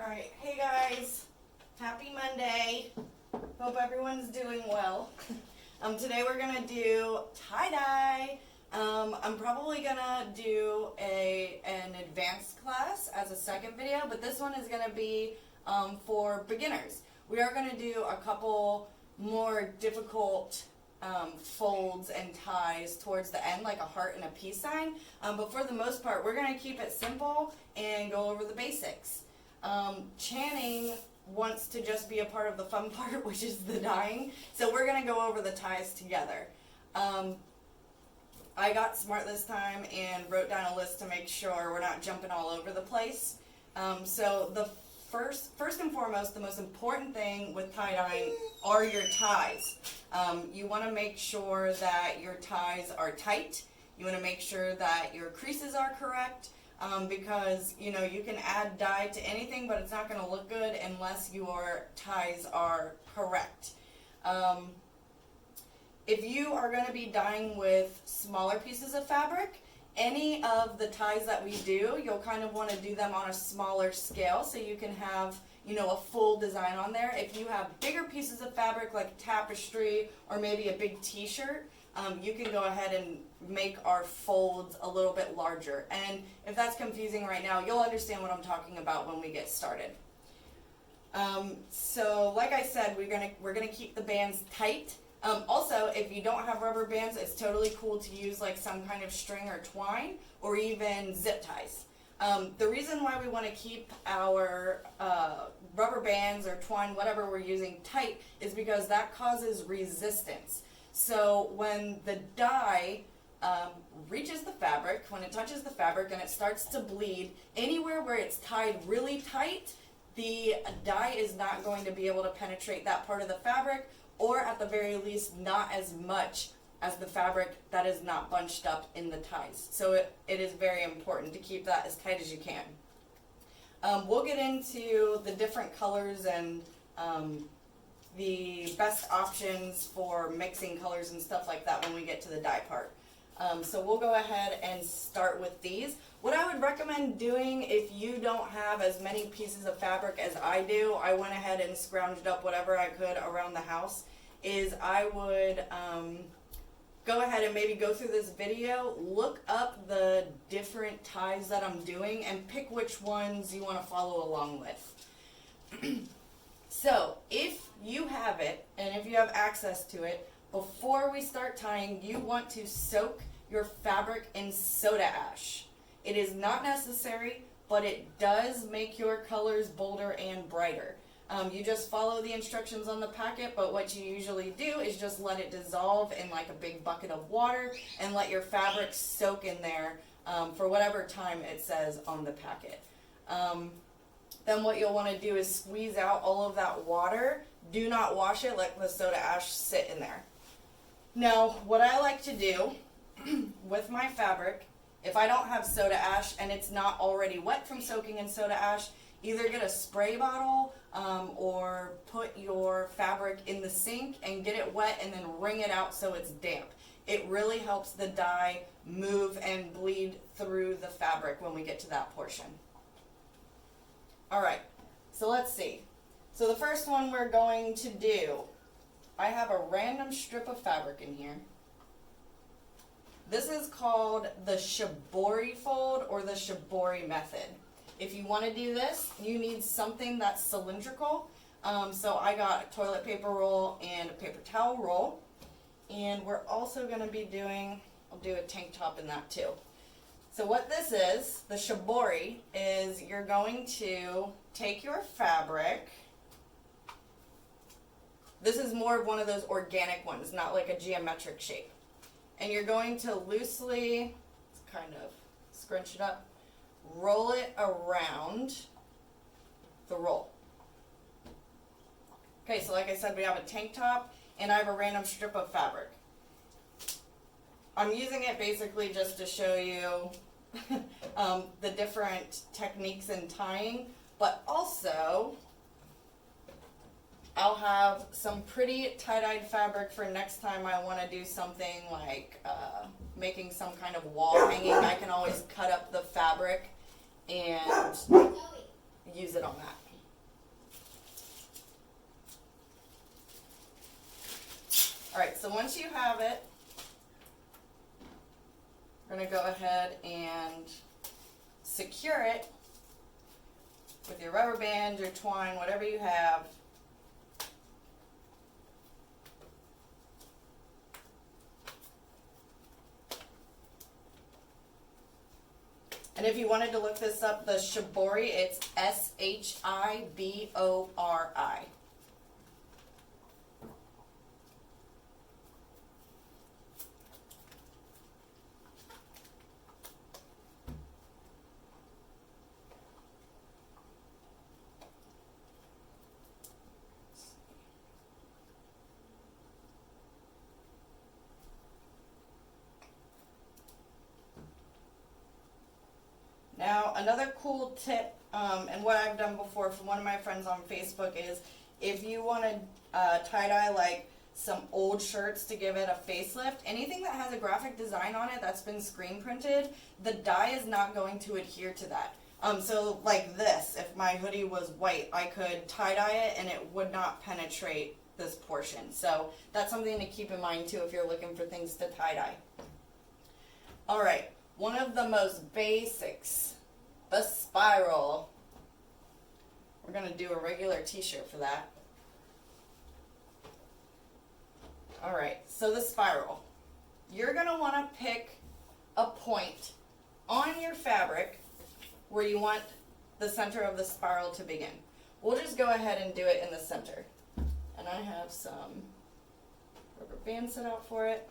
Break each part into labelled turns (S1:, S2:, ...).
S1: Alright, hey guys, happy Monday. Hope everyone's doing well. Today we're gonna do tie-dye. I'm probably gonna do an advanced class as a second video, but this one is gonna be for beginners. We are gonna do a couple more difficult folds and ties towards the end, like a heart and a peace sign. But for the most part, we're gonna keep it simple and go over the basics. Channing wants to just be a part of the fun part, which is the dyeing. So we're going to go over the ties together. I got smart this time and wrote down a list to make sure we're not jumping all over the place. So the first and foremost, the most important thing with tie dyeing are your ties. You want to make sure that your ties are tight. You want to make sure that your creases are correct. Because, you know, you can add dye to anything, but it's not going to look good unless your ties are correct. If you are going to be dyeing with smaller pieces of fabric, any of the ties that we do, you'll kind of want to do them on a smaller scale so you can have, you know, a full design on there. If you have bigger pieces of fabric like tapestry or maybe a big t-shirt, you can go ahead and make our folds a little bit larger. And if that's confusing right now, you'll understand what I'm talking about when we get started. So like I said, we're gonna keep the bands tight. Also, if you don't have rubber bands, it's totally cool to use like some kind of string or twine or even zip ties. The reason why we want to keep our rubber bands or twine, whatever we're using, tight is because that causes resistance. So when the dye reaches the fabric, when it touches the fabric and it starts to bleed, anywhere where it's tied really tight, the dye is not going to be able to penetrate that part of the fabric, or at the very least not as much as the fabric that is not bunched up in the ties. So it is very important to keep that as tight as you can. We'll get into the different colors and the best options for mixing colors and stuff like that when we get to the dye part. So we'll go ahead and start with these. What I would recommend doing if you don't have as many pieces of fabric as I do, I went ahead and scrounged up whatever I could around the house, is I would go ahead and maybe go through this video, look up the different ties that I'm doing, and pick which ones you want to follow along with. So, if you have it, and if you have access to it, before we start tying, you want to soak your fabric in soda ash. It is not necessary, but it does make your colors bolder and brighter. You just follow the instructions on the packet, but what you usually do is just let it dissolve in like a big bucket of water and let your fabric soak in there for whatever time it says on the packet. Then what you'll want to do is squeeze out all of that water. Do not wash it, let the soda ash sit in there. Now, what I like to do with my fabric, if I don't have soda ash and it's not already wet from soaking in soda ash, either get a spray bottle or put your fabric in the sink and get it wet and then wring it out so it's damp. It really helps the dye move and bleed through the fabric when we get to that portion. Alright, so let's see. So the first one we're going to do, I have a random strip of fabric in here. This is called the shibori fold or the shibori method. If you want to do this, you need something that's cylindrical. So I got a toilet paper roll and a paper towel roll. And we're also going to be doing, I'll do a tank top in that too. So what this is, the shibori, is you're going to take your fabric. This is more of one of those organic ones, not like a geometric shape. And you're going to loosely, kind of scrunch it up, roll it around the roll. Okay, so like I said, we have a tank top and I have a random strip of fabric. I'm using it basically just to show you the different techniques in tying, but also I'll have some pretty tie-dyed fabric for next time I want to do something like making some kind of wall hanging. I can always cut up the fabric and use it on that. once you have it, we're going to go ahead and secure it with your rubber band, your twine, whatever you have. And if you wanted to look this up, the Shibori, it's Shibori. Now, another cool tip, and what I've done before from one of my friends on Facebook is, if you want to tie-dye like some old shirts to give it a facelift, anything that has a graphic design on it that's been screen printed, the dye is not going to adhere to that. So like this, if my hoodie was white, I could tie-dye it and it would not penetrate this portion. So that's something to keep in mind too if you're looking for things to tie-dye. All right. One of the most basics, the spiral. We're going to do a regular t-shirt for that. Alright, so the spiral. You're going to want to pick a point on your fabric where you want the center of the spiral to begin. We'll just go ahead and do it in the center. And I have some rubber bands set out for it.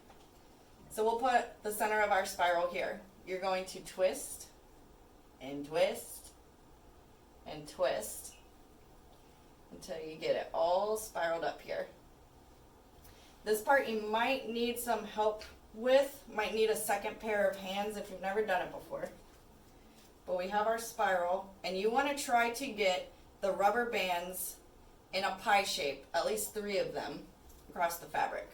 S1: So we'll put the center of our spiral here. You're going to twist and twist and twist until you get it all spiraled up here. This part you might need some help with, might need a second pair of hands if you've never done it before. But we have our spiral, and you want to try to get the rubber bands in a pie shape, at least 3 of them, across the fabric.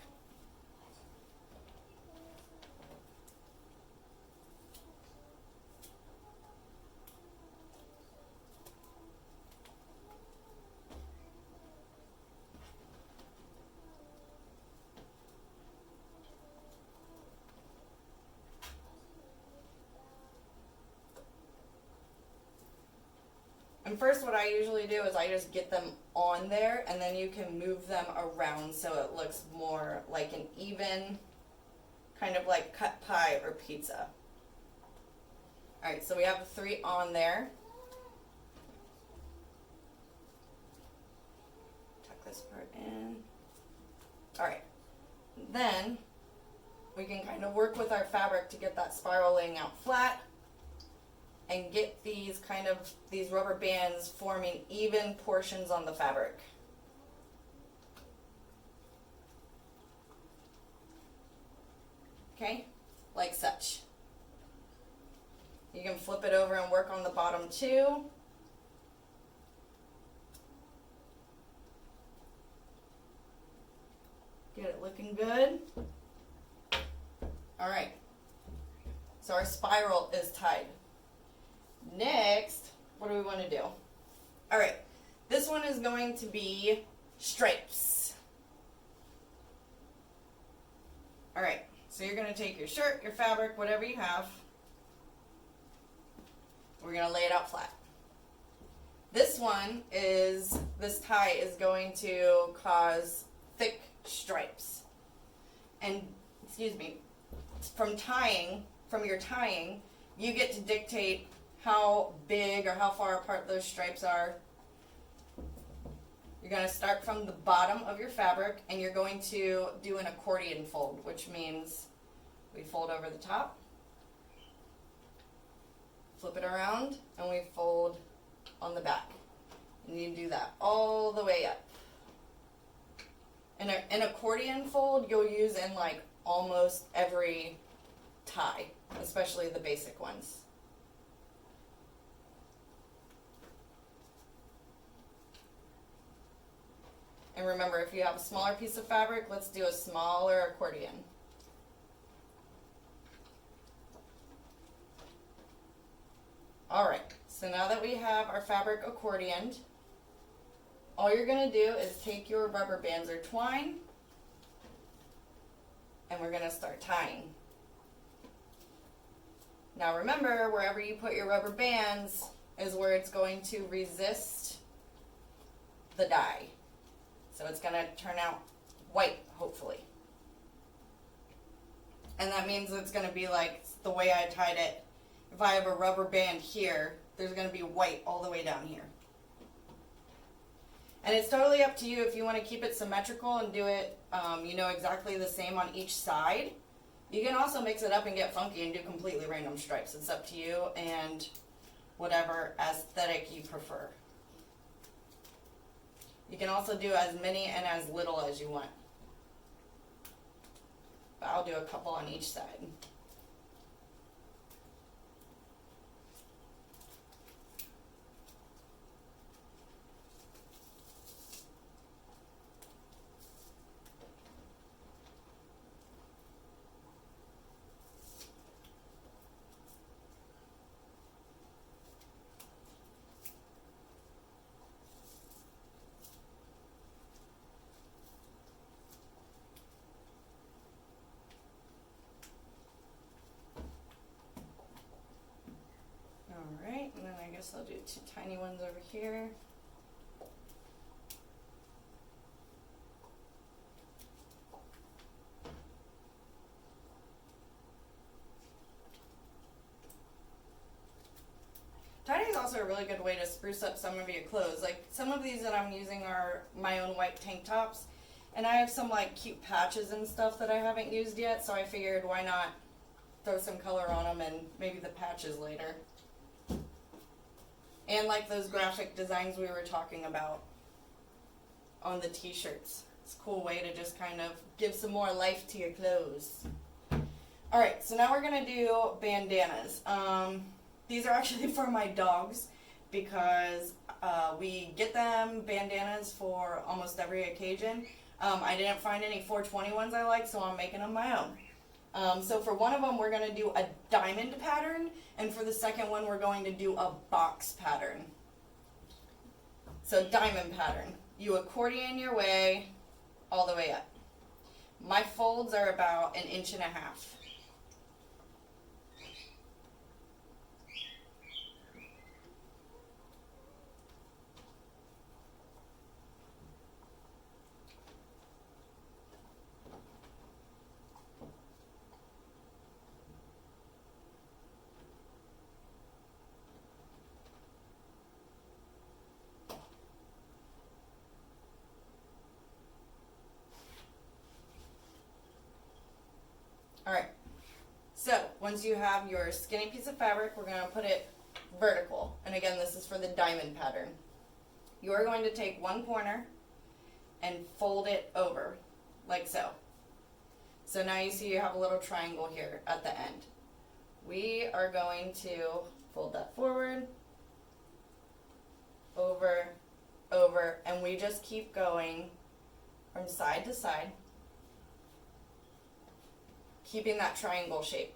S1: And first what I usually do is I just get them on there, and then you can move them around so it looks more like an even, kind of like cut pie or pizza. Alright, so we have the 3 on there. Tuck this part in. Alright, then we can kind of work with our fabric to get that spiral laying out flat and get these rubber bands forming even portions on the fabric. Okay, like such. You can flip it over and work on the bottom too. Get it looking good. All right, so our spiral is tied. Next, what do we want to do? All right, this one is going to be stripes. All right, so you're going to take your shirt, your fabric, whatever you have. We're going to lay it out flat. This tie is going to cause thick stripes. And, from your tying, you get to dictate how big or how far apart those stripes are. You're going to start from the bottom of your fabric, and you're going to do an accordion fold, which means we fold over the top, flip it around, and we fold on the back. And you do that all the way up. And an accordion fold you'll use in like almost every tie, especially the basic ones. And remember, if you have a smaller piece of fabric, let's do a smaller accordion. Alright, so now that we have our fabric accordioned, all you're going to do is take your rubber bands or twine, and we're gonna start tying. Now remember, wherever you put your rubber bands is where it's going to resist the dye. So it's gonna turn out white, hopefully. And that means it's gonna be like the way I tied it. If I have a rubber band here, there's gonna be white all the way down here. And it's totally up to you if you want to keep it symmetrical and do it, you know, exactly the same on each side. You can also mix it up and get funky and do completely random stripes. It's up to you and whatever aesthetic you prefer. You can also do as many and as little as you want. But I'll do a couple on each side. Alright, and then I guess I'll do two tiny ones over here. Tying is also a really good way to spruce up some of your clothes. Like some of these that I'm using are my own white tank tops, and I have some like cute patches and stuff that I haven't used yet, so I figured why not throw some color on them and maybe the patches later. And like those graphic designs we were talking about on the t-shirts. It's a cool way to just kind of give some more life to your clothes. Alright, so now we're going to do bandanas. These are actually for my dogs because we get them bandanas for almost every occasion. I didn't find any 420 ones I like, so I'm making them my own. So for one of them, we're going to do a diamond pattern, and for the second one, we're going to do a box pattern. So diamond pattern. You accordion your way all the way up. My folds are about 1.5 inches. Alright, so once you have your skinny piece of fabric, we're going to put it vertical. And again, this is for the diamond pattern. You are going to take one corner and fold it over, like so. So now you see you have a little triangle here at the end. We are going to fold that forward, over, over, and we just keep going from side to side, keeping that triangle shape.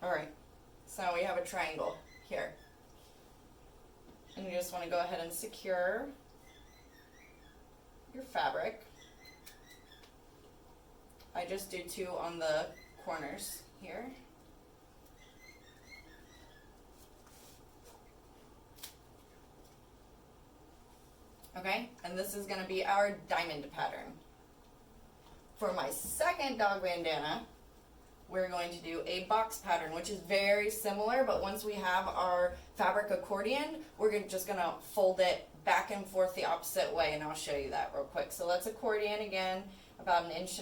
S1: Alright, so now we have a triangle here. And you just want to go ahead and secure your fabric. I just do 2 on the corners here. Okay, and this is going to be our diamond pattern. For my second dog bandana, we're going to do a box pattern, which is very similar, but once we have our fabric accordion, we're just going to fold it back and forth the opposite way, and I'll show you that real quick. So let's accordion again, about 1.5 inches.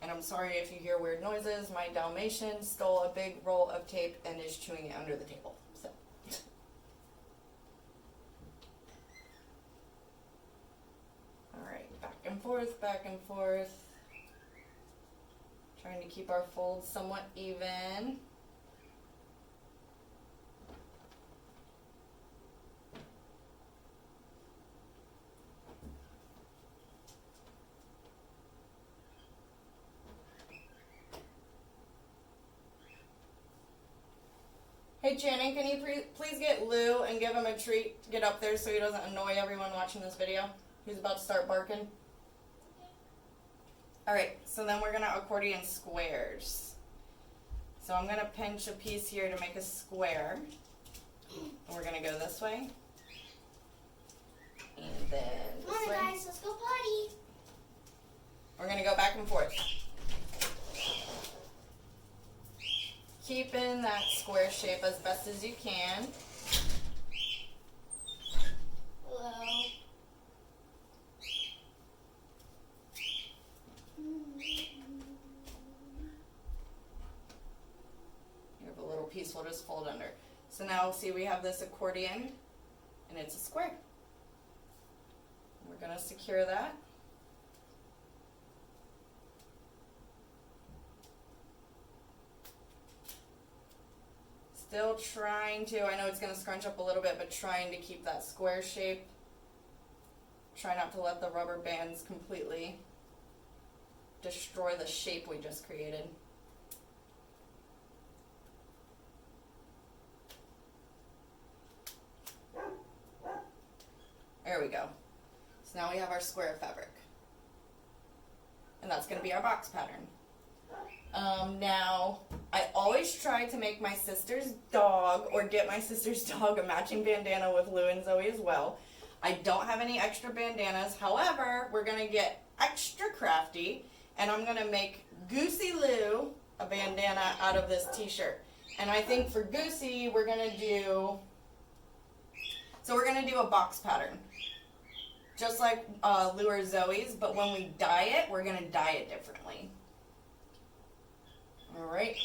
S1: And I'm sorry if you hear weird noises. My Dalmatian stole a big roll of tape and is chewing it under the table. So. Alright, back and forth, back and forth. Trying to keep our folds somewhat even. Hey Channing, can you please get Lou and give him a treat to get up there so he doesn't annoy everyone watching this video? He's about to start barking. Alright, so then we're going to accordion squares. So I'm going to pinch a piece here to make a square. And we're going to go this way. And then this
S2: Come on,
S1: way.
S2: guys, let's go potty.
S1: We're going to go back and forth. Keeping that square shape as best as you can.
S2: Hello.
S1: You have a little piece we'll just fold under. So now see we have this accordion and it's a square. We're going to secure that. Still trying to, I know it's going to scrunch up a little bit, but trying to keep that square shape. Try not to let the rubber bands completely destroy the shape we just created. There we go. So now we have our square fabric. And that's going to be our box pattern. Now, I always try to make my sister's dog, or get my sister's dog, a matching bandana with Lou and Zoe as well. I don't have any extra bandanas. However, we're going to get extra crafty, and I'm going to make Goosey Lou a bandana out of this t-shirt. And I think for Goosey, we're going to do, we're going to do a box pattern. Just like Lou or Zoe's, but when we dye it, we're going to dye it differently. Alright,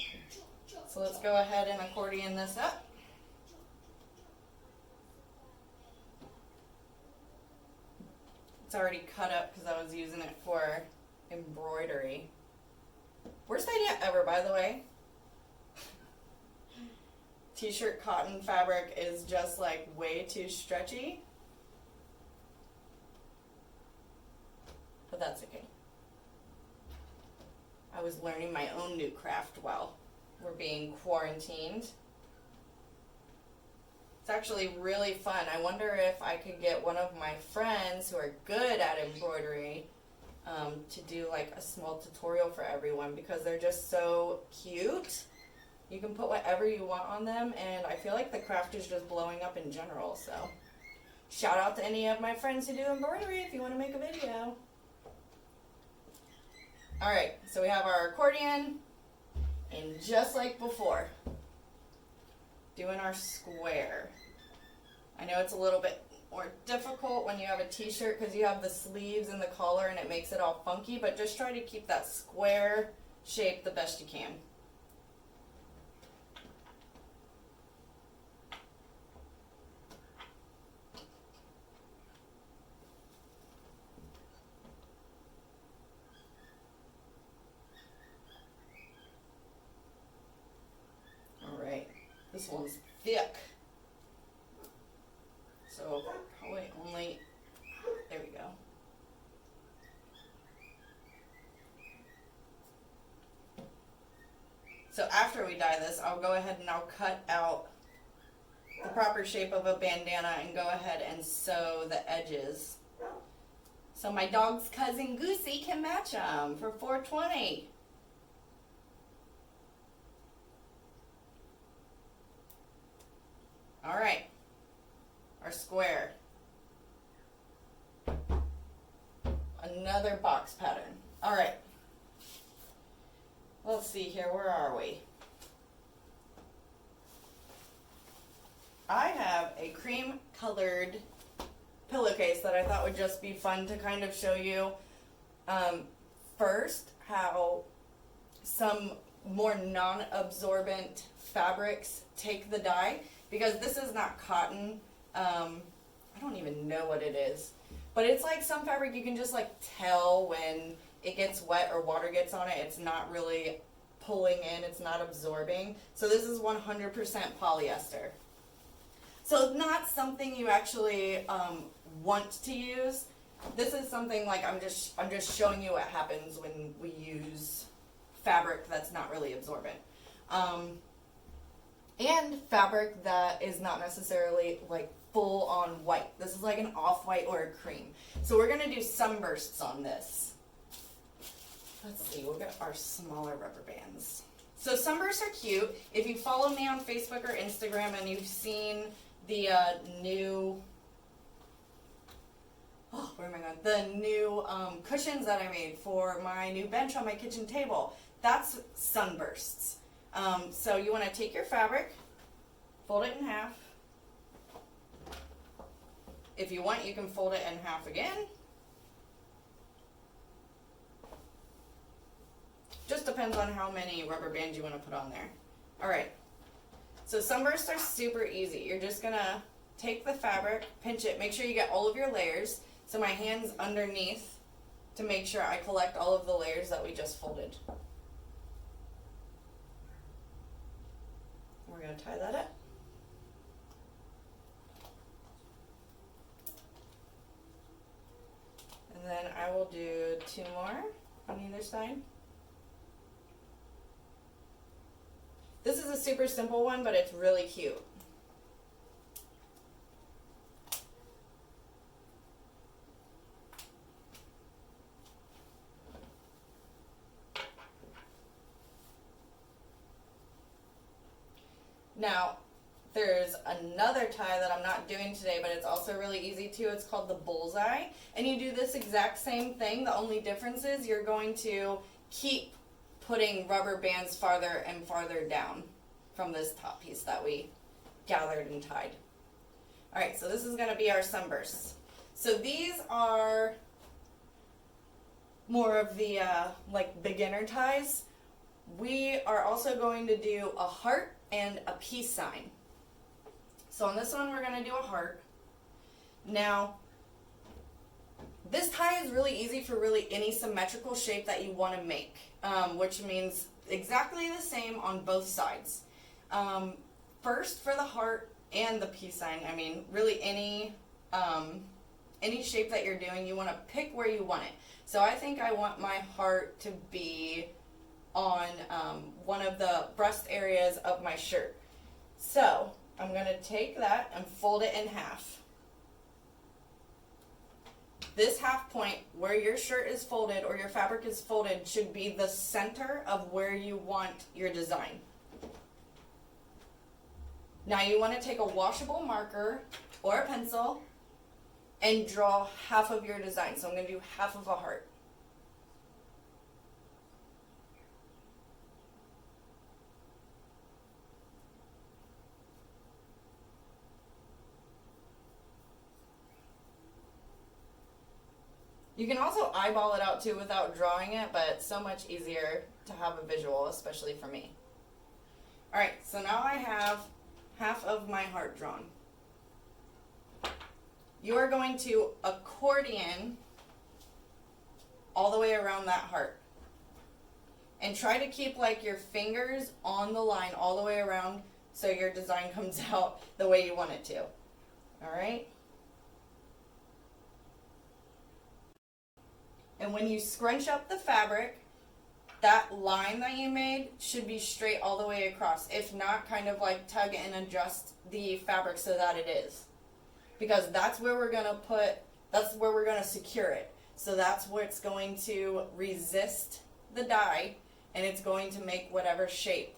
S1: so let's go ahead and accordion this up. It's already cut up because I was using it for embroidery. Worst idea ever, by the way. T-shirt cotton fabric is just like way too stretchy. But that's okay. I was learning my own new craft while we're being quarantined. It's actually really fun. I wonder if I could get one of my friends who are good at embroidery to do like a small tutorial for everyone, because they're just so cute. You can put whatever you want on them, and I feel like the craft is just blowing up in general. So shout out to any of my friends who do embroidery if you want to make a video. Alright, so we have our accordion, and just like before, doing our square. I know it's a little bit more difficult when you have a t-shirt because you have the sleeves and the collar and it makes it all funky, but just try to keep that square shape the best you can. This one's thick, so probably only, there we go. So after we dye this, I'll go ahead and I'll cut out the proper shape of a bandana and go ahead and sew the edges. So my dog's cousin Goosey can match them for $4.20. Alright, our square. Another box pattern. Alright, let's see here, where are we? I have a cream colored pillowcase that I thought would just be fun to kind of show you first how some more non-absorbent fabrics take the dye. Because this is not cotton, I don't even know what it is. But it's like some fabric you can just like tell when it gets wet or water gets on it, it's not really pulling in, it's not absorbing. So this is 100% polyester. So it's not something you actually want to use. This is something like I'm just showing you what happens when we use fabric that's not really absorbent. and fabric that is not necessarily like full on white. This is like an off-white or a cream. So we're gonna do sunbursts on this. Let's see, we'll get our smaller rubber bands. So sunbursts are cute. If you follow me on Facebook or Instagram and you've seen the new, where am I going? The new cushions that I made for my new bench on my kitchen table, that's sunbursts. So you want to take your fabric, fold it in half. If you want, you can fold it in half again. Just depends on how many rubber bands you want to put on there. All right. So sunbursts are super easy. You're just going to take the fabric, pinch it, make sure you get all of your layers. So my hand's underneath to make sure I collect all of the layers that we just folded. We're going to tie that up. And then I will do 2 more on either side. This is a super simple one, but it's really cute. Now, there's another tie that I'm not doing today, but it's also really easy too. It's called the bullseye. And you do this exact same thing. The only difference is you're going to keep putting rubber bands farther and farther down from this top piece that we gathered and tied. All right, so this is going to be our sunbursts. So these are more of the like beginner ties. We are also going to do a heart and a peace sign. So on this one, we're going to do a heart. Now, this tie is really easy for really any symmetrical shape that you want to make, which means exactly the same on both sides. First, for the heart and the peace sign, I mean, really any shape that you're doing, you want to pick where you want it. So I think I want my heart to be on one of the breast areas of my shirt. So I'm going to take that and fold it in half. This half point where your shirt is folded or your fabric is folded should be the center of where you want your design. Now you want to take a washable marker or a pencil and draw half of your design. So I'm going to do half of a heart. You can also eyeball it out too without drawing it, but it's so much easier to have a visual, especially for me. All right, so now I have half of my heart drawn. You are going to accordion all the way around that heart. And try to keep like your fingers on the line all the way around so your design comes out the way you want it to. All right? And when you scrunch up the fabric, that line that you made should be straight all the way across. If not, kind of like tug and adjust the fabric so that it is. Because that's where we're going to secure it. So that's what's going to resist the dye, and it's going to make whatever shape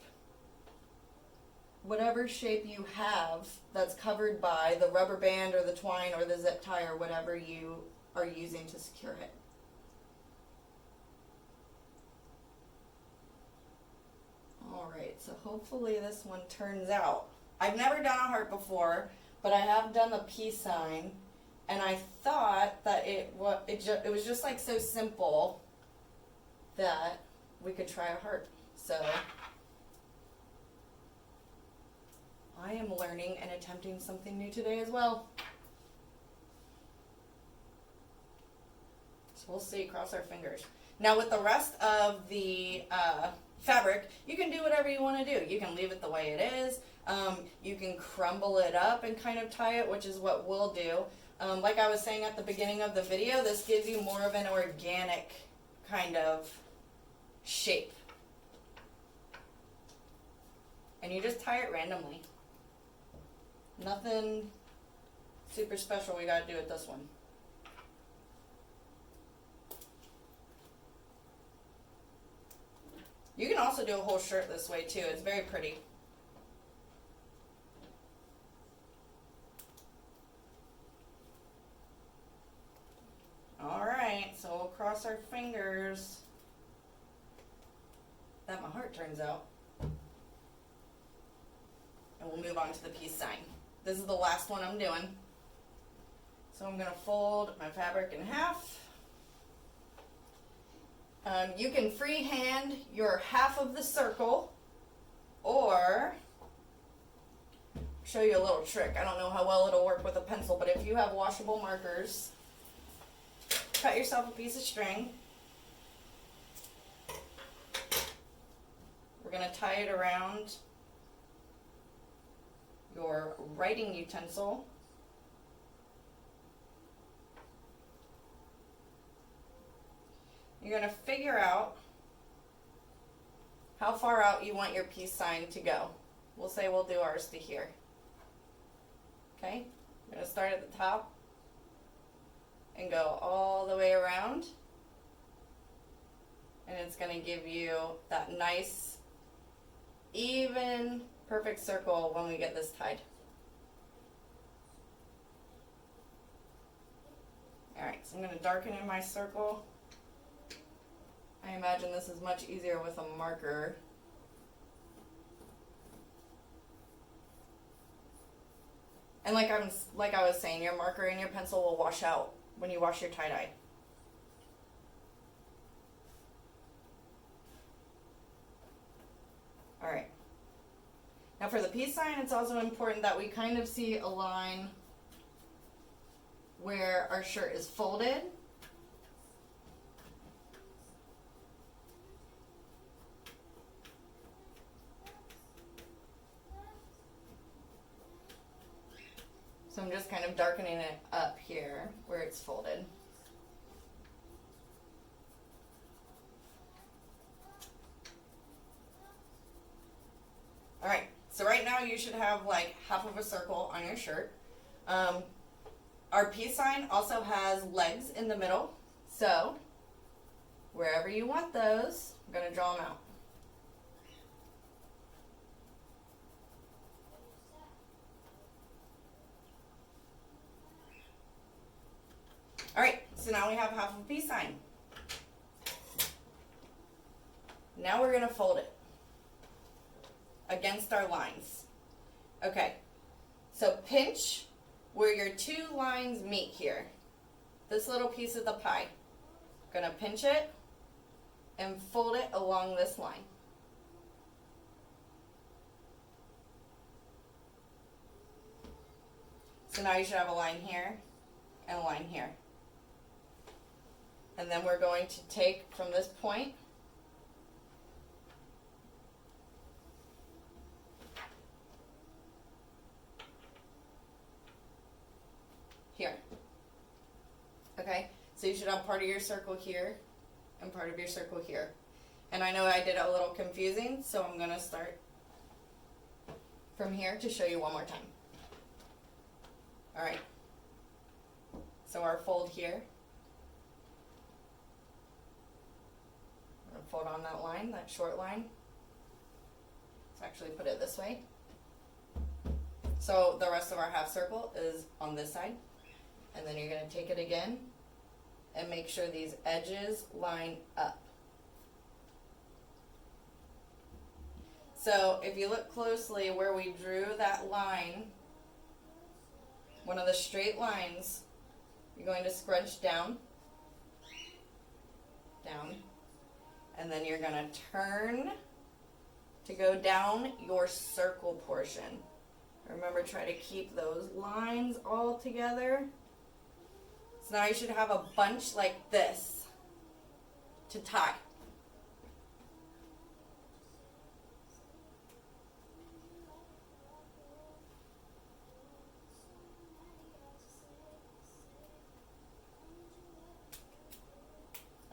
S1: you have that's covered by the rubber band or the twine or the zip tie or whatever you are using to secure it. Alright, so hopefully this one turns out. I've never done a heart before, but I have done the peace sign, and I thought that it was just like so simple that we could try a heart. So I am learning and attempting something new today as well. So we'll see, cross our fingers. Now with the rest of the fabric, you can do whatever you want to do. You can leave it the way it is. You can crumble it up and kind of tie it, which is what we'll do. Like I was saying at the beginning of the video, this gives you more of an organic kind of shape. And And you just tie it randomly. Nothing super special we gotta do with this one. You can also do a whole shirt this way too. It's very pretty. Alright, so we'll cross our fingers that my heart turns out. And we'll move on to the peace sign. This is the last one I'm doing. So I'm going to fold my fabric in half. You can freehand your half of the circle, or show you a little trick. I don't know how well it'll work with a pencil, but if you have washable markers, cut yourself a piece of string. We're going to tie it around your writing utensil. You're going to figure out how far out you want your peace sign to go. We'll say we'll do ours to here. Okay? We're going to start at the top and go all the way around. And it's going to give you that nice, even, perfect circle when we get this tied. Alright, so I'm going to darken in my circle. I imagine this is much easier with a marker. And like I was saying, your marker and your pencil will wash out when you wash your tie-dye. Alright. Now for the peace sign, it's also important that we kind of see a line where our shirt is folded. So I'm just kind of darkening it up here where it's folded. Alright, so right now you should have like half of a circle on your shirt. Our peace sign also has legs in the middle. So wherever you want those, I'm going to draw them out. Alright, so now we have half of a peace sign. Now we're going to fold it against our lines. Okay, so pinch where your two lines meet here. This little piece of the pie. Going to pinch it and fold it along this line. So now you should have a line here and a line here. And then we're going to take from this point here. Okay, so you should have part of your circle here and part of your circle here. And I know I did it a little confusing, so I'm going to start from here to show you one more time. Alright, so our fold here. Fold on that line, that short line. Let's actually put it this way. So the rest of our half circle is on this side. And then you're going to take it again and make sure these edges line up. So if you look closely where we drew that line, one of the straight lines, you're going to scrunch down, down. And then you're going to turn to go down your circle portion. Remember, try to keep those lines all together. So now you should have a bunch like this to tie.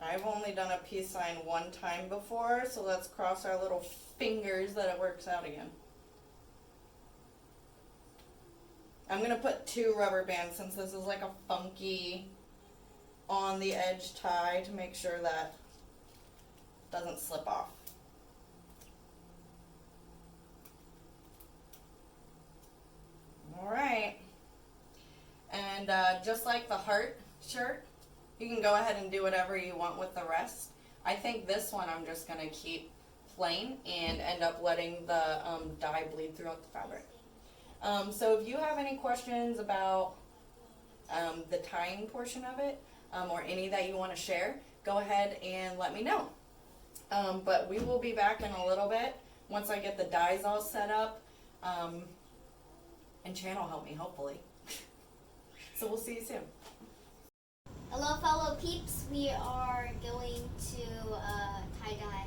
S1: I've only done a peace sign one time before, so let's cross our little fingers that it works out again. I'm gonna put 2 rubber bands since this is like a funky on the edge tie to make sure that doesn't slip off. Alright. And just like the heart shirt, you can go ahead and do whatever you want with the rest. I think this one I'm just going to keep plain and end up letting the dye bleed throughout the fabric. So if you have any questions about the tying portion of it, or any that you want to share, go ahead and let me know. But we will be back in a little bit once I get the dyes all set up, and Chan will help me, hopefully. So we'll see you soon.
S2: Hello, fellow peeps. We are going to tie-dye.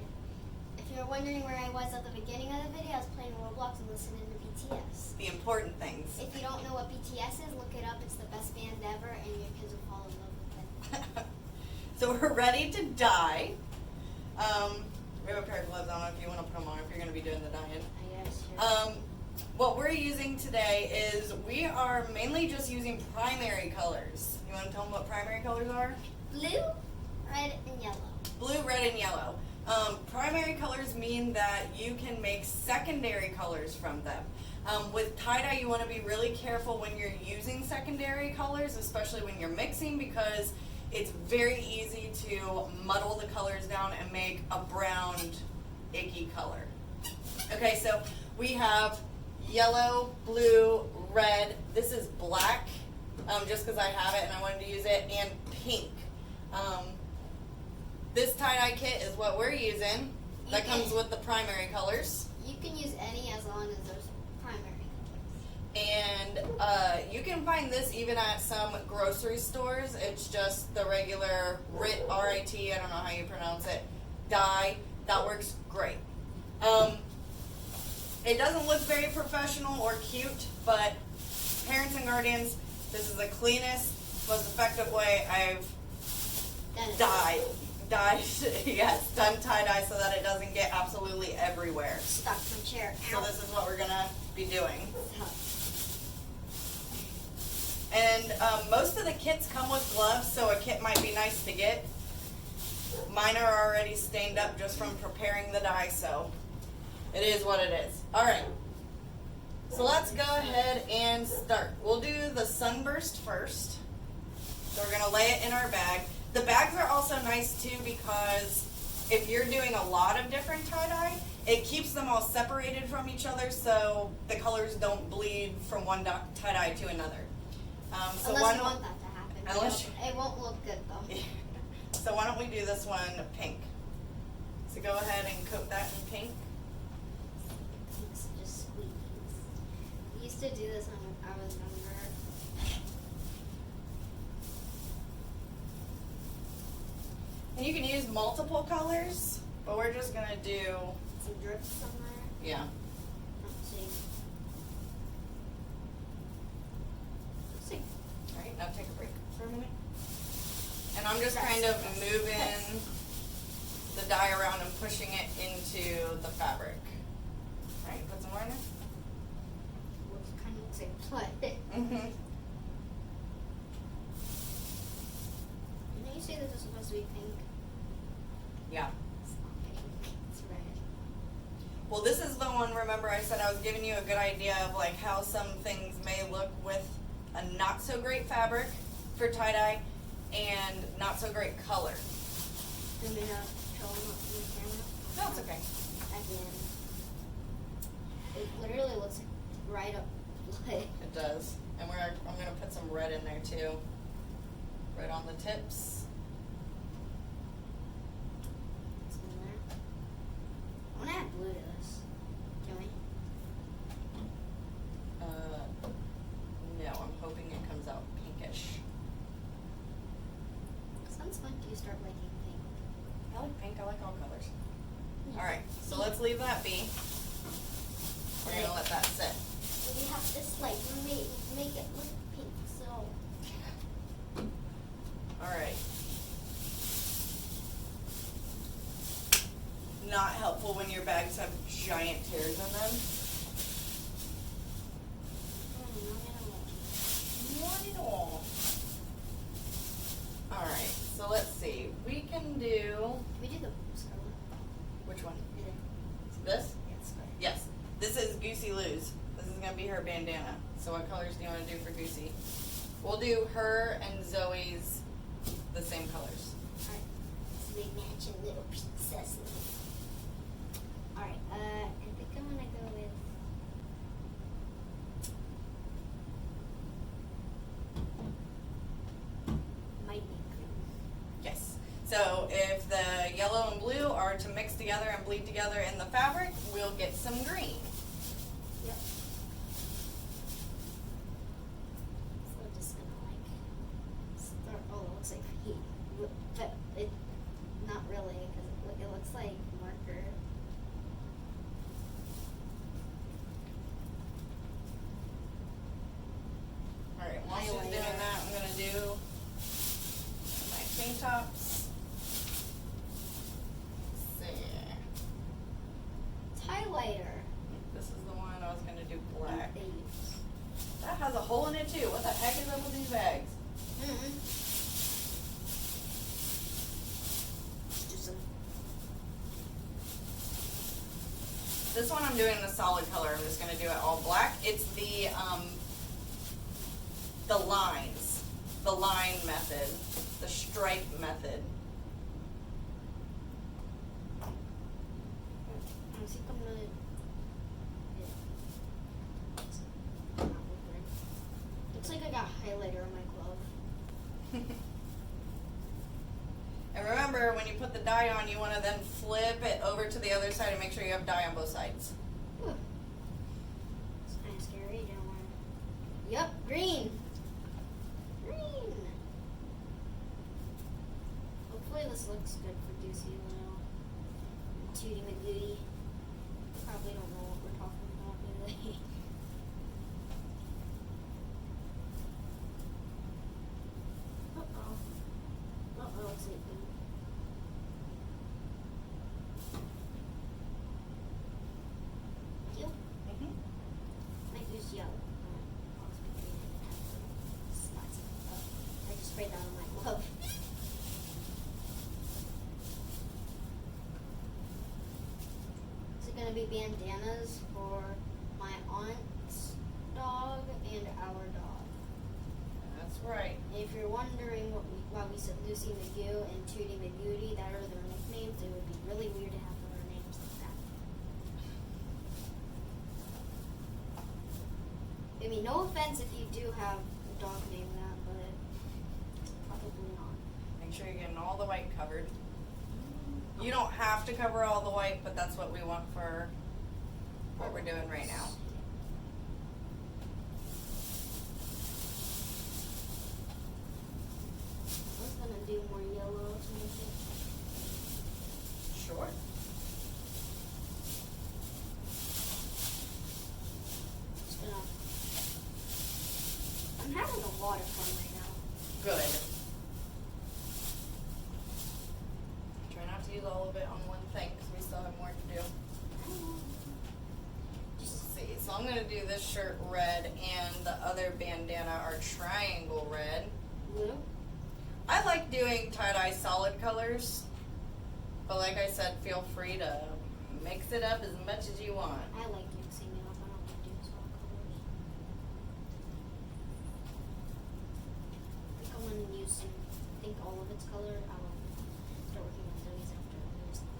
S2: If you're wondering where I was at the beginning of the video, I was playing Roblox and listening to BTS.
S1: The important things.
S2: If you don't know what BTS is, look it up. It's the best band ever, and your kids will fall in love with it.
S1: So we're ready to dye. We have a pair of gloves. I don't know if you want to put them on if you're going to be doing the dyeing.
S2: I guess, sure.
S1: What we're using today is we are mainly just using primary colors. You want to tell them what primary colors are?
S2: Blue, red, and yellow.
S1: Blue, red, and yellow. Primary colors mean that you can make secondary colors from them. With tie-dye, you want to be really careful when you're using secondary colors, especially when you're mixing, because it's very easy to muddle the colors down and make a browned, icky color. Okay, so we have yellow, blue, red. This is black, just because I have it and I wanted to use it, and pink. This tie-dye kit is what we're using. That comes with the primary colors.
S2: You can use any as long as there's primary colors.
S1: And you can find this even at some grocery stores. It's just the regular RIT, R-I-T, I don't know how you pronounce it, dye. That works great. It doesn't look very professional or cute, but parents and guardians, this is the cleanest, most effective way I've dyed, yes, done tie-dye so that it doesn't get absolutely everywhere.
S2: Stuck from chair.
S1: So
S2: Ow.
S1: this is what we're gonna be doing. And most of the kits come with gloves, so a kit might be nice to get. Mine are already stained up just from preparing the dye, so it is what it is. All right, so let's go ahead and start. We'll do the sunburst first. So we're gonna lay it in our bag. The bags are also nice too because if you're doing a lot of different tie-dye, it keeps them all separated from each other so the colors don't bleed from one tie-dye to another. So
S2: Unless you want that to happen.
S1: Unless
S2: it won't look good though.
S1: So why don't we do this one pink? So go ahead and coat that in pink.
S2: Pink's just sweet. We used to do this when I was younger.
S1: And you can use multiple colors, but we're just gonna do,
S2: Some drips somewhere.
S1: yeah.
S2: Let's see.
S1: Let's see. All right, now take a break for a minute. And I'm just kind of moving the dye around and pushing it into the fabric. All right, put some more in there.
S2: Which kind of looks like play.
S1: Mm-hmm.
S2: Didn't you say this is supposed to be pink?
S1: Yeah.
S2: It's not pink. It's red.
S1: Well, this is the one, remember I said I was giving you a good idea of like how some things may look with a not so great fabric for tie-dye and not so great color.
S2: Do you want me to show them up in the camera?
S1: No, it's okay.
S2: At the end. It literally looks like right up play.
S1: It does. And I'm gonna put some red in there too. Red on the tips.
S2: It's in there. I want to add blue to this. Can we?
S1: No, I'm hoping it comes out pinkish.
S2: Since when do you start liking pink?
S1: I like pink, I like all colors. Alright, so let's leave that be. We're gonna let that sit.
S2: So we have this like make it look pink. So
S1: Alright. Not helpful when your bags have giant tears in them.
S2: I'm gonna
S1: gonna be her bandana. So what colors do you want to do for Goosey? We'll do her and Zoe's the same colors.
S2: Alright. So they match a little princess. Alright, I think I'm gonna go with might be green.
S1: Yes. So if the yellow and blue are to mix together and bleed together in the fabric, we'll get some green.
S2: Yep. So I'm just gonna like start. Oh, it looks like heat, but it not really because it looks like marker.
S1: All right. While she's doing
S2: Highlighter.
S1: that, I'm gonna do my tank tops. Let's see.
S2: It's highlighter.
S1: This is the one I was gonna do black.
S2: They use.
S1: That has a hole in it too. What the heck is up with these bags?
S2: Let's do some.
S1: This one I'm doing the solid color. I'm just gonna do it all black. It's the lines, the line method, the stripe method.
S2: I think I'm gonna. Yeah. Looks like I got highlighter on my glove.
S1: And remember, when you put the dye on, you want to then flip it over to the other side and make sure you have dye on both sides.
S2: Ooh. It's kind of scary. Don't want. Yep, green. Green. Hopefully this looks good for Goosey Little. Tootie McGooty. Probably don't know what we're talking about really. Uh-oh, it's leaking. Yep. Might use yellow. Spots. Oh, I just sprayed that on my glove. Is it gonna be bandanas for my aunt's dog and our dog?
S1: That's right.
S2: And if you're wondering why we said Lucy McGoo and Tootie McGooty, that are their nicknames, it would be really weird to have their names like that. I mean, no offense if you do have a dog named that, but probably not.
S1: Make sure you're getting all the white covered. You don't have to cover all the white, but that's what we want for what we're doing right now.
S2: I was gonna do more yellow to make it.
S1: Sure.
S2: Just gonna. I'm having a lot of fun right now.
S1: Good. Try not to use all of it on one thing because we still have more to do. Let's see. So I'm going to do this shirt red and the other bandana are triangle red.
S2: Blue.
S1: I like doing tie-dye solid colors, but like I said, feel free to mix it up as much as you want.
S2: I like mixing it up. I don't like doing solid colors. I think I'm gonna use some. I think all of its color. I'll start working on those after I use them.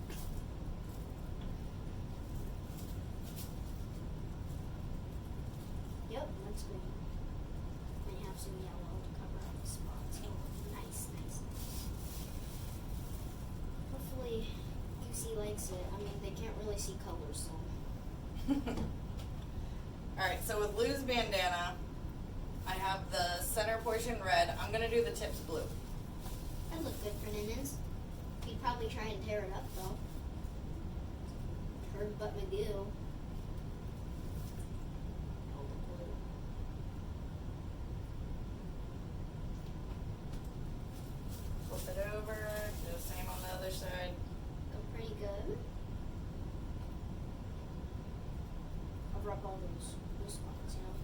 S2: Yep, that's green. I have some yellow to cover up the spots. Oh, nice, nice, nice. Hopefully, Goosey likes it. I mean, they can't really see colors, so.
S1: Alright, so with Lou's bandana, I have the center portion red. I'm going to do the tips blue.
S2: That look good for Ninjas. He'd probably try and tear it up though. Heard but Magoo. All the blue.
S1: Flip it over, do the same on the other side.
S2: Go pretty good. I'll rub all those spots, you know.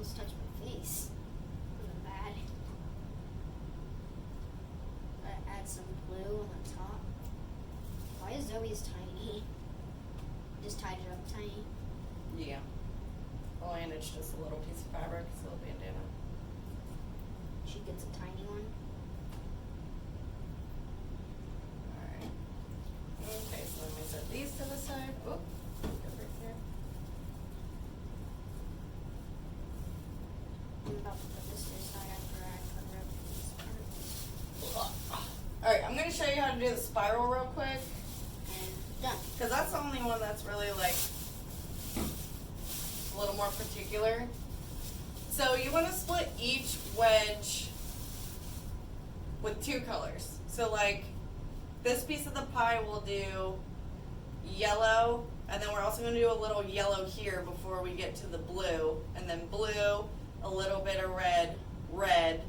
S2: almost touched my face. Wasn't bad. Add some glue on the top. Why is Zoe's tiny? Just tied it up tiny.
S1: Yeah. Well, and it's just a little piece of fabric, it's a little bandana.
S2: She gets a tiny one.
S1: Alright. Okay, so let me set these to the side. Oop. Over here.
S2: I'm about to put this to the side after I cover up these parts.
S1: Alright, I'm gonna show you how to do the spiral real quick.
S2: And done.
S1: Because that's the only one that's really like a little more particular. So you want to split each wedge with 2 colors. So like this piece of the pie will do yellow, and then we're also going to do a little yellow here before we get to the blue, and then blue, a little bit of red, red.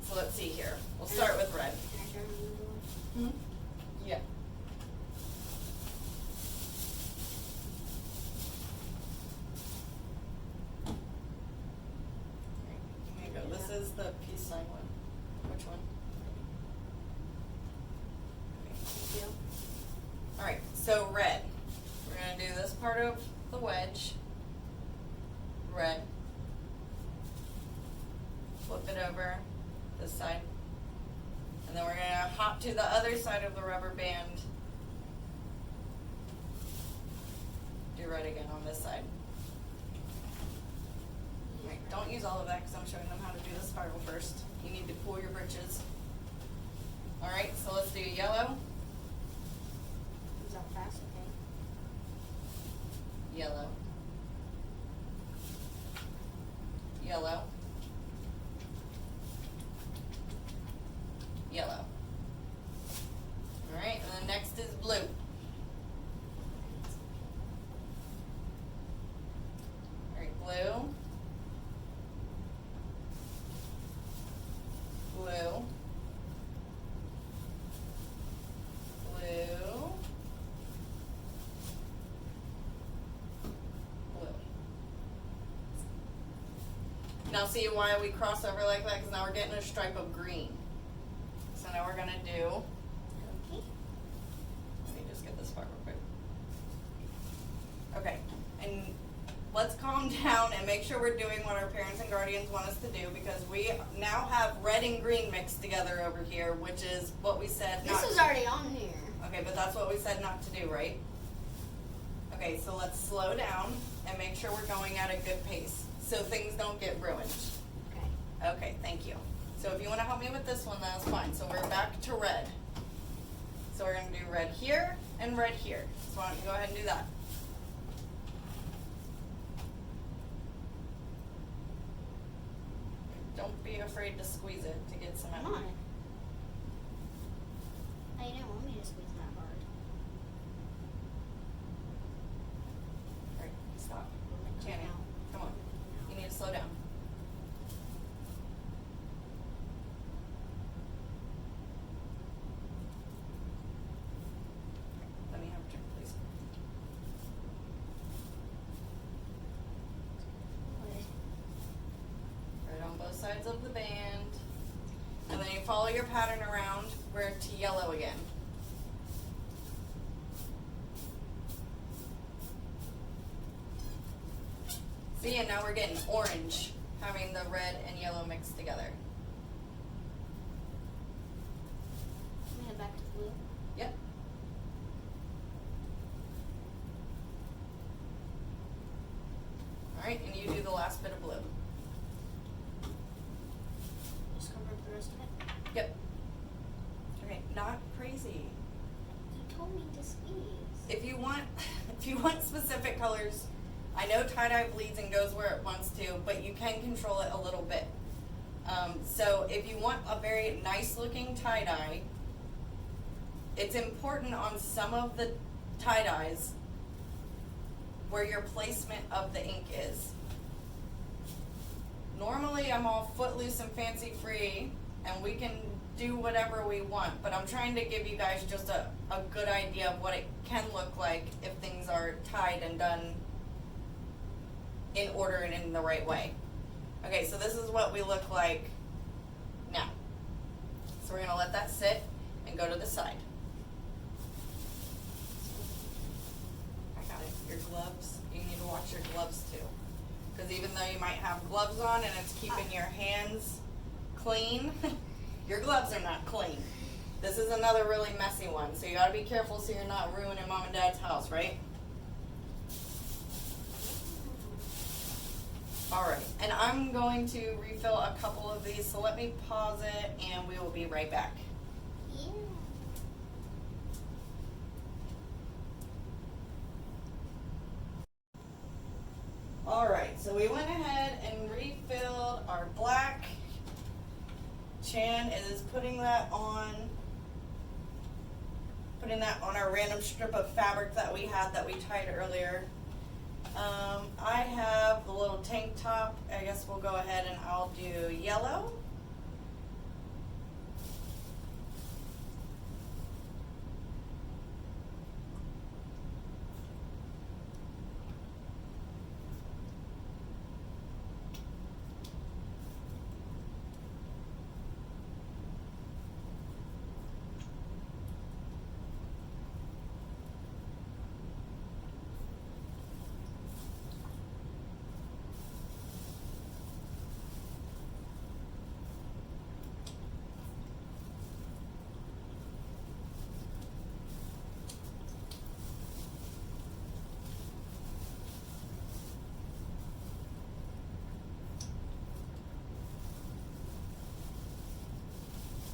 S1: So let's see here. We'll start with red.
S2: Can I turn on the other one?
S1: Yeah. Here you go. This is the peace sign one. Which one?
S2: Thank you.
S1: Alright, so red. We're going to do this part of the wedge. Red. Flip it over this side. And then we're going to hop to the other side of the rubber band. Do red again on this side. Right, don't use all of that because I'm showing them how to do the spiral first. You need to pull your britches. Alright, so let's do yellow.
S2: Is that fast? Okay.
S1: Yellow. Yellow. Yellow. Alright, and then next is blue. Alright, blue. Blue. Blue. Blue. Now see why we cross over like that? Because now we're getting a stripe of green. So now we're going to do,
S2: Okay.
S1: let me just get this part real quick. Okay, and let's calm down and make sure we're doing what our parents and guardians want us to do, because we now have red and green mixed together over here, which is what we said not
S2: This is
S1: to.
S2: already on here.
S1: Okay, but that's what we said not to do, right? Okay, so let's slow down and make sure we're going at a good pace so things don't get ruined.
S2: Okay.
S1: Okay, thank you. So if you want to help me with this one, that's fine. So we're back to red. So we're going to do red here and red here. So why don't you go ahead and do that? Don't be afraid to squeeze it to get some
S2: Come
S1: out.
S2: on. Oh, you didn't want me to squeeze that hard.
S1: Alright, stop. Channing, come on. You need to slow down. Let me have a drink, please. Right on both sides of the band. And then you follow your pattern around. We're to yellow again. See, and now we're getting orange, having the red and yellow mixed together.
S2: Let me head back to blue.
S1: Yep. Alright, and you do the last bit of blue.
S2: Just cover up the rest of it.
S1: Yep. Okay, not crazy.
S2: You told me to squeeze.
S1: If you want specific colors, I know tie-dye bleeds and goes where it wants to, but you can control it a little bit. So if you want a very nice looking tie-dye, it's important on some of the tie-dyes where your placement of the ink is. Normally I'm all footloose and fancy free and we can do whatever we want, but I'm trying to give you guys just a good idea of what it can look like if things are tied and done in order and in the right way. Okay, so this is what we look like now. So we're gonna let that sit and go to the side. I got it. Your gloves, you need to watch your gloves too. Because even though you might have gloves on and it's keeping your hands clean, your gloves are not clean. This is another really messy one, so you gotta be careful so you're not ruining mom and dad's house, right? Alright, and I'm going to refill a couple of these, so let me pause it and we will be right back.
S2: Yeah.
S1: Alright, so we went ahead and refilled our black. Chan is putting that on our random strip of fabric that we had that we tied earlier. I have the little tank top. I guess we'll go ahead and I'll do yellow.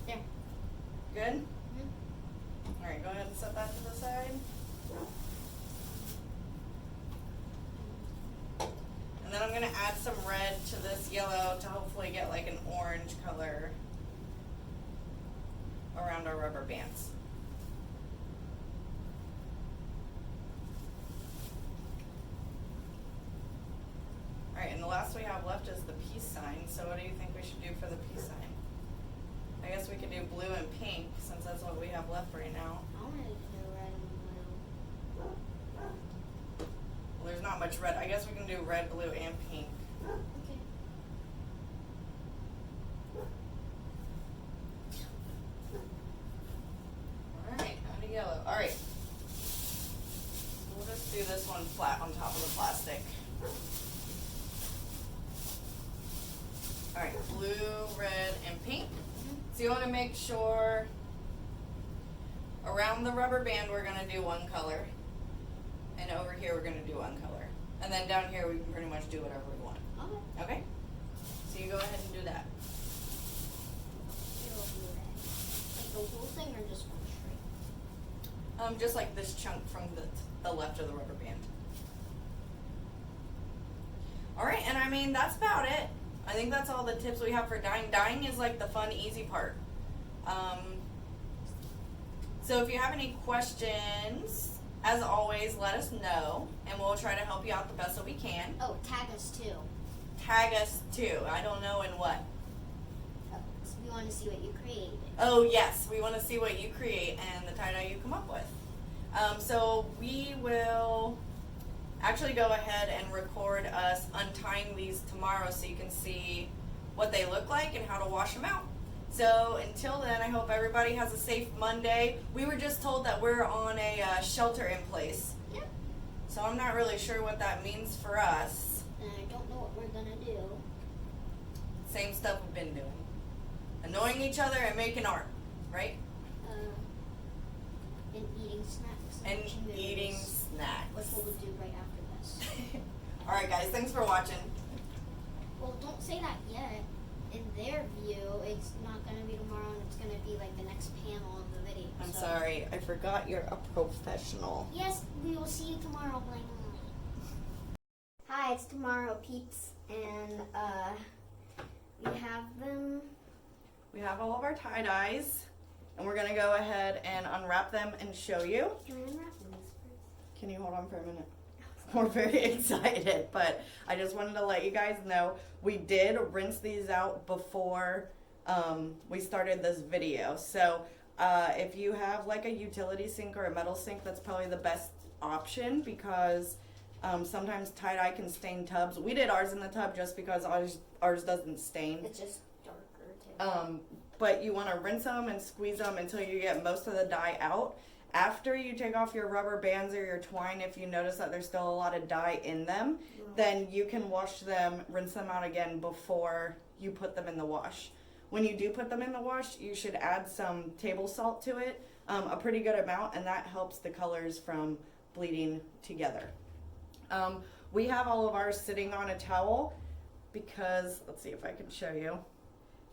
S2: There.
S1: Good?
S2: Mhm.
S1: Alright, go ahead and set that to the side. And then I'm going to add some red to this yellow to hopefully get like an orange color around our rubber bands. Alright, and the last we have left is the peace sign. So what do you think we should do for the peace sign? I guess we could do blue and pink since that's what we have left right now.
S2: I wanted to do red and blue.
S1: Well, there's not much red. I guess we can do red, blue, and pink.
S2: Okay.
S1: Alright, add a yellow. Alright. We'll just do this one flat on top of the plastic. Alright, blue, red, and pink. So you want to make sure around the rubber band we're going to do one color. And over here we're going to do one color. And then down here we can pretty much do whatever we want.
S2: Okay.
S1: Okay? So you go ahead and do that.
S2: It'll be red. Like the whole thing or just one straight?
S1: Just like this chunk from the left of the rubber band. Alright, and I mean, that's about it. I think that's all the tips we have for dyeing. Dyeing is like the fun, easy part. So if you have any questions, as always, let us know, and we'll try to help you out the best that we can.
S2: Oh, tag us too.
S1: Tag us too. I don't know in what.
S2: Oh, 'cause we want to see what you created.
S1: Oh yes, we want to see what you create and the tie-dye you come up with. So we will actually go ahead and record us untying these tomorrow so you can see what they look like and how to wash them out. So until then, I hope everybody has a safe Monday. We were just told that we're on a shelter in place.
S2: Yep.
S1: So I'm not really sure what that means for us.
S2: And I don't know what we're gonna do.
S1: Same stuff we've been doing. Annoying each other and making art, right?
S2: And eating snacks.
S1: And
S2: watching movies,
S1: eating snacks.
S2: which we'll do right after this.
S1: Alright guys, thanks for watching.
S2: Well, don't say that yet. In their view, it's not gonna be tomorrow, and it's gonna be like the next panel of the video.
S1: I'm
S2: so.
S1: sorry, I forgot you're a professional.
S2: Yes, we will see you tomorrow, Blank. Hi, it's tomorrow, peeps, and we have them.
S1: We have all of our tie-dyes, and we're gonna go ahead and unwrap them and show you.
S2: Can I unwrap them first?
S1: Can you hold on for a minute? We're very excited, but I just wanted to let you guys know we did rinse these out before we started this video. So if you have like a utility sink or a metal sink, that's probably the best option because Sometimes tie-dye can stain tubs. We did ours in the tub just because ours doesn't stain.
S2: It's just darker too.
S1: But you want to rinse them and squeeze them until you get most of the dye out. After you take off your rubber bands or your twine, if you notice that there's still a lot of dye in them, then you can wash them, rinse them out again before you put them in the wash. When you do put them in the wash, you should add some table salt to it, a pretty good amount, and that helps the colors from bleeding together. We have all of ours sitting on a towel because, let's see if I can show you.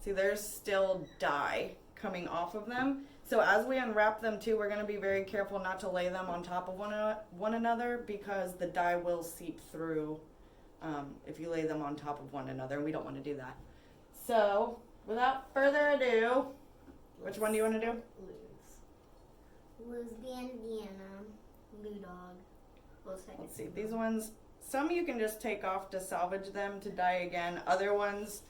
S1: See, there's still dye coming off of them. So as we unwrap them too, we're going to be very careful not to lay them on top of one another because the dye will seep through if you lay them on top of one another. We don't want to do that. So without further ado, which one do you want to do?
S2: Luz bandana, Lou dog.
S1: Let's see, these ones, some you can just take off to salvage them to dye again. Other ones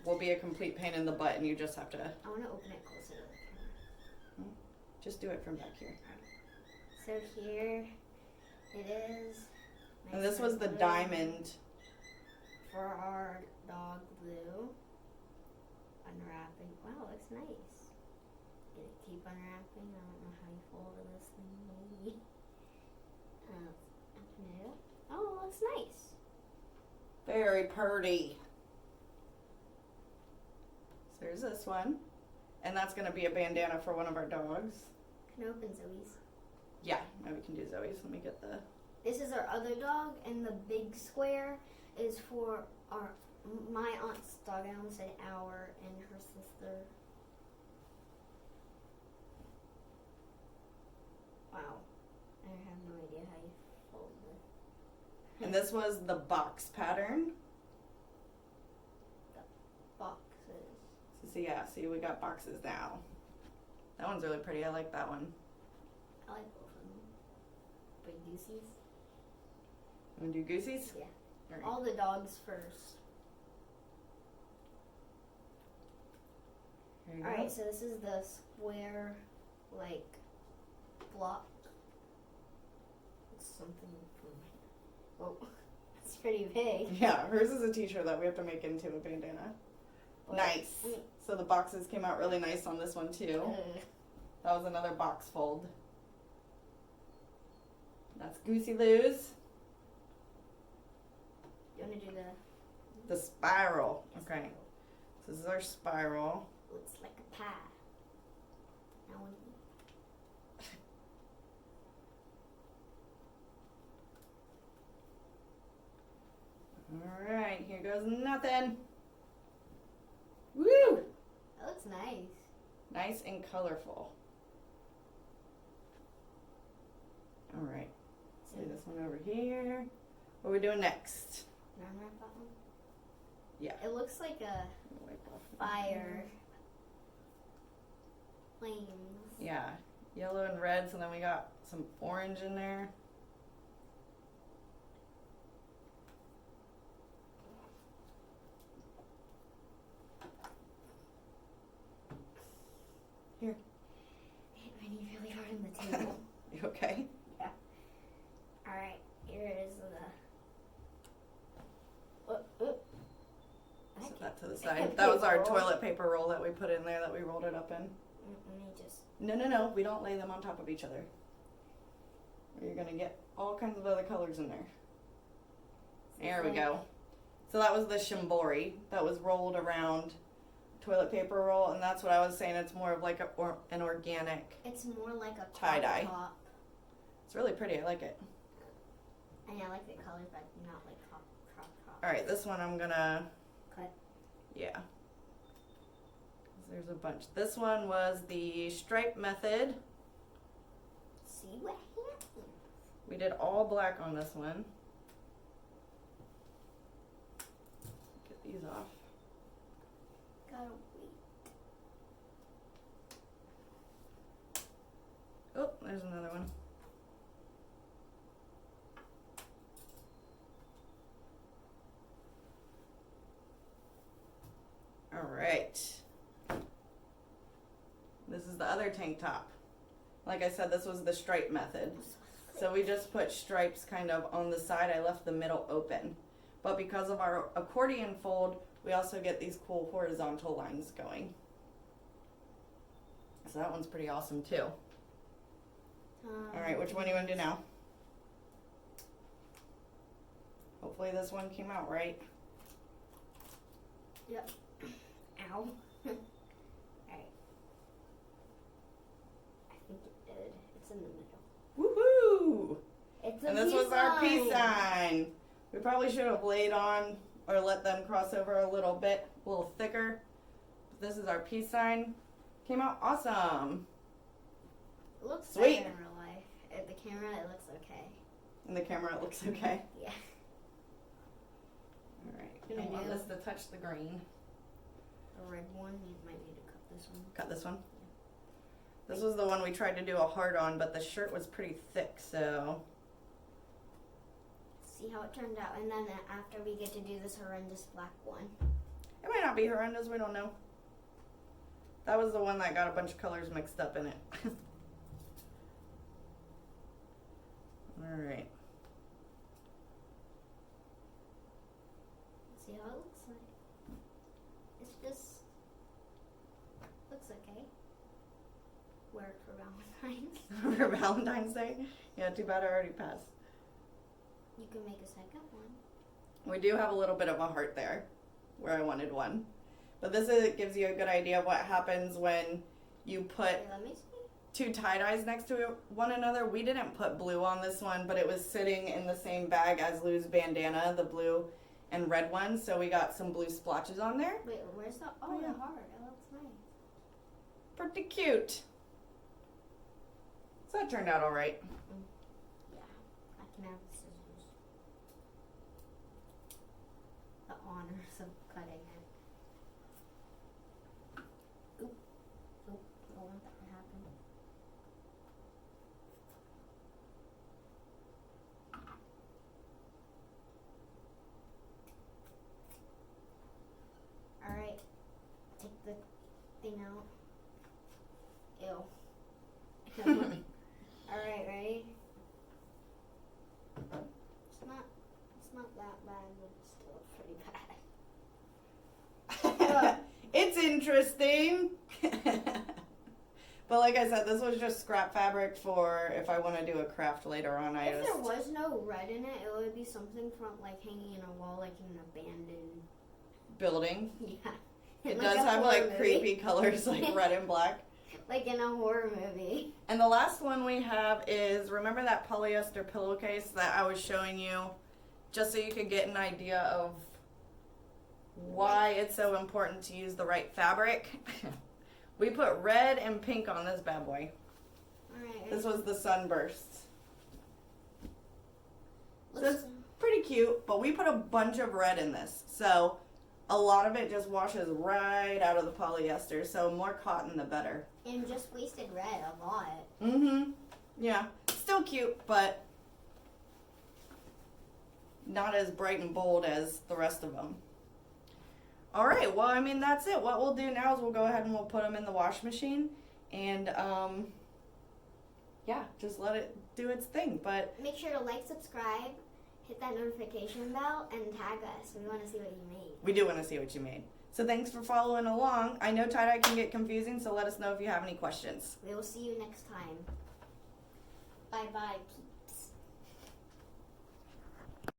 S1: will be a complete pain in the butt and you just have to...
S2: I want to open it closer to the camera.
S1: Just do it from back here.
S2: So here it is.
S1: And this was the diamond.
S2: For our dog Blue. Unwrapping. Wow, it looks nice. Gonna keep unwrapping. I don't know how you fold this thing. Maybe. Oh, it looks nice.
S1: Very pretty. So there's this one. And that's going to be a bandana for one of our dogs.
S2: Can I open Zoe's?
S1: Yeah, now we can do Zoe's. Let me get the...
S2: This is our other dog, and the big square is for my aunt's dog. I almost said our, and her sister. Wow. I have no idea how you fold it.
S1: And this was the box pattern.
S2: Boxes.
S1: So see, yeah, see, we got boxes now. That one's really pretty. I like that one.
S2: I like both of them. Big Goosies.
S1: Want to do Goosies?
S2: Yeah.
S1: All right.
S2: All the dogs first.
S1: Here you go.
S2: Alright, so this is the square, like, block. It's something from... Oh, it's pretty big.
S1: Yeah, hers is a t-shirt that we have to make into a bandana.
S2: But,
S1: Nice.
S2: I mean,
S1: So the boxes came out really nice on this one too. That was another box fold. That's Goosey Lou's.
S2: you want to do
S1: The spiral.
S2: the
S1: Okay. So this is our spiral.
S2: Looks like a pie. Now we
S1: Alright, here goes nothing. Woo!
S2: that looks nice.
S1: Nice and colorful. Alright.
S2: So,
S1: See this one over here. What are we doing next?
S2: can I unwrap that one?
S1: Yeah.
S2: It looks like a
S1: Wipe off.
S2: fire. Flames.
S1: Yeah. Yellow and red, so then we got some orange in there. Here.
S2: Hit my knee really hard on the table.
S1: You okay?
S2: Alright, here is the...
S1: Set that to the
S2: I
S1: side.
S2: can't
S1: That was our
S2: paper roll.
S1: toilet paper roll that we put in there that we rolled it up in.
S2: Let me just...
S1: No. We don't lay them on top of each other. Or you're going to get all kinds of other colors in there. There we go. So that was the Shimbori that was rolled around toilet paper roll, and that's what I was saying. It's more of like an organic.
S2: It's more like a
S1: Tie-dye.
S2: top.
S1: It's really pretty. I like it.
S2: And I like the color, but not like crop.
S1: All right, this one I'm gonna
S2: Cut.
S1: Yeah. 'Cause there's a bunch. This one was the stripe method.
S2: See what happens.
S1: We did all black on this one. Get these off.
S2: Gotta wait.
S1: Oh, there's another one. All right. This is the other tank top. Like I said, this was the stripe method. So we just put stripes kind of on the side. I left the middle open. But because of our accordion fold, we also get these cool horizontal lines going. So that one's pretty awesome too. All right, which one do you want to do now? Hopefully this one came out right.
S2: Yep. Ow. Alright. I think it did. It's in the middle.
S1: Woohoo!
S2: It's a
S1: And this
S2: peace
S1: was our peace
S2: sign.
S1: sign. We probably should have laid on or let them cross over a little bit, a little thicker. But this is our peace sign. Came out awesome.
S2: It looks
S1: Sweet.
S2: better in real life. At the camera, it looks okay.
S1: In the camera it looks okay.
S2: Yeah.
S1: Alright.
S2: Gonna
S1: I want
S2: do-
S1: this to touch the green.
S2: The red one, you might need to cut this one.
S1: Cut this one. This was the one we tried to do a heart on, but the shirt was pretty thick, so
S2: See how it turned out. And then after we get to do this horrendous black one.
S1: it might not be horrendous, we don't know. That was the one that got a bunch of colors mixed up in it. Alright.
S2: See how it looks like. It's just looks okay. Wear it for Valentine's.
S1: For Valentine's Day? Yeah, too bad I already passed.
S2: You can make a second one.
S1: We do have a little bit of a heart there where I wanted one. But this gives you a good idea of what happens when you put
S2: Okay, let me see.
S1: two tie-dyes next to one another. We didn't put blue on this one, but it was sitting in the same bag as Lou's bandana, the blue and red one. So we got some blue splotches on there.
S2: Wait, where's the
S1: Oh, yeah.
S2: the heart? It looks nice.
S1: Pretty cute. So that turned out all right.
S2: Yeah, I can have the scissors. The honors of cutting it. Oop. Oop. I don't want that to happen. Alright. Take the thing out. Ew. Alright, ready? It's not that bad, but it's still pretty bad.
S1: It's interesting. But like I said, this was just scrap fabric for if I want to do a craft later on.
S2: If there was no red in it, it would be something from like hanging in a wall, like in an abandoned.
S1: building.
S2: Yeah.
S1: It
S2: Like
S1: does
S2: a
S1: have
S2: horror
S1: like
S2: movie.
S1: creepy colors like red and black.
S2: Like in a horror movie.
S1: And the last one we have is, remember that polyester pillowcase that I was showing you? Just so you could get an idea of why it's so important to use the right fabric. We put red and pink on this bad boy.
S2: Alright.
S1: This was the sunburst. So
S2: Looks,
S1: it's pretty cute, but we put a bunch of red in this. So a lot of it just washes right out of the polyester. So more cotton, the better.
S2: and just wasted red a lot.
S1: Mm-hmm. Yeah. Still cute, but not as bright and bold as the rest of them. All right. Well, I mean, that's it. What we'll do now is we'll go ahead and we'll put them in the wash machine. And, yeah, just let it do its thing. But
S2: Make sure to like, subscribe, hit that notification bell, and tag us. We want to see what you made.
S1: we do want to see what you made. So thanks for following along. I know tie-dye can get confusing, so let us know if you have any questions.
S2: We will see you next time. Bye-bye, people.